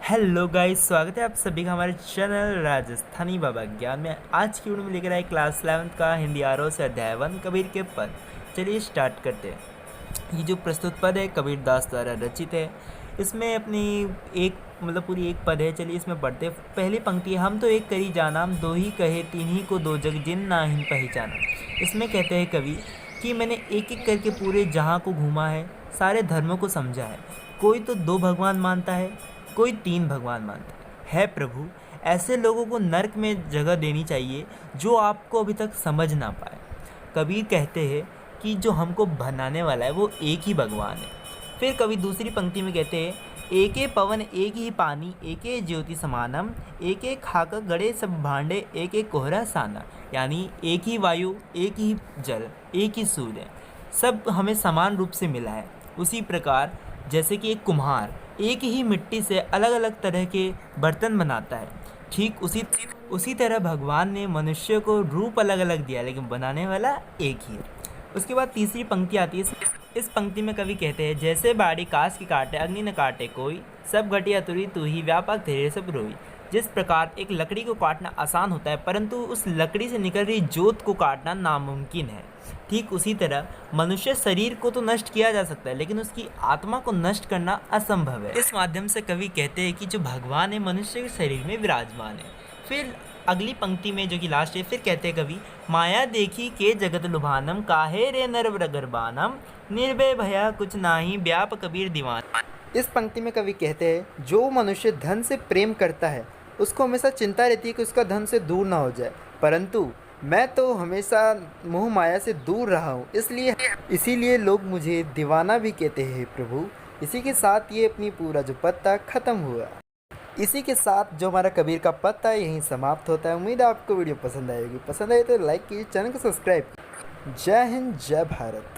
Hello guys, स्वागत है आप सभी का हमारे चैनल राजस्थानी बाबा ज्ञान में। आज की वीडियो में लेकर आए क्लास 11th का हिंदी आरओ से अध्याय 1 कबीर के पद। चलिए स्टार्ट करते हैं। ये जो प्रस्तुत पद है कबीर दास द्वारा रचित है। इसमें अपनी एक पूरी एक पद है। चलिए इसमें पढ़ते हैं। पहली पंक्ति है, हम तो एक करी जाना, दो ही कहे तीन ही को दो जग जिन ना ही पहचाना। इसमें कहते हैं कवि कि मैंने एक एक करके पूरे जहाँ को घूमा है, सारे धर्मों को समझा है। कोई तो दो भगवान मानता है, कोई तीन भगवान मानता है प्रभु, ऐसे लोगों को नरक में जगह देनी चाहिए जो आपको अभी तक समझ ना पाए। कबीर कहते हैं कि जो हमको बनाने वाला है वो एक ही भगवान है। फिर कवि दूसरी पंक्ति में कहते हैं, एके पवन एक ही पानी, एके ज्योति समानम, एके खाक गड़े सब भांडे, एके कोहरा साना। यानी एक ही वायु, एक ही जल, एक ही सूर्य, सब हमें समान रूप से मिला है। उसी प्रकार जैसे कि एक कुम्हार एक ही मिट्टी से अलग अलग तरह के बर्तन बनाता है, ठीक उसी तरह भगवान ने मनुष्य को रूप अलग अलग दिया, लेकिन बनाने वाला एक ही है। उसके बाद तीसरी पंक्ति आती है। इस पंक्ति में कवि कहते हैं, जैसे बाड़ी काश की काटे अग्नि न काटे कोई, सब घटिया तुरी तू ही व्यापक तेरे सब रोई। जिस प्रकार एक लकड़ी को काटना आसान होता है, परंतु उस लकड़ी से निकल रही जोत को काटना नामुमकिन है, ठीक उसी तरह मनुष्य शरीर को तो नष्ट किया जा सकता है, लेकिन उसकी आत्मा को नष्ट करना असंभव है। इस माध्यम से कवि कहते हैं कि जो भगवान है मनुष्य के शरीर में विराजमान है। फिर अगली पंक्ति में जो कि लास्ट है, फिर कहते हैं कवि, माया देखी के जगत लुभानम, काहे रे नर गर्भानम, निर्भय भया कुछ नाही, व्याप कबीर दीवान। इस पंक्ति में कवि कहते हैं, जो मनुष्य धन से प्रेम करता है उसको हमेशा चिंता रहती है कि उसका धन से दूर ना हो जाए, परंतु मैं तो हमेशा मोह माया से दूर रहा हूँ, इसीलिए लोग मुझे दीवाना भी कहते हैं प्रभु। इसी के साथ ये अपनी पूरा जो पद था खत्म हुआ। इसी के साथ जो हमारा कबीर का पद था यहीं समाप्त होता है। उम्मीद है आपको वीडियो पसंद आएगी। पसंद आए तो लाइक कीजिए, चैनल को सब्सक्राइब कीजिए। जय हिंद, जय भारत।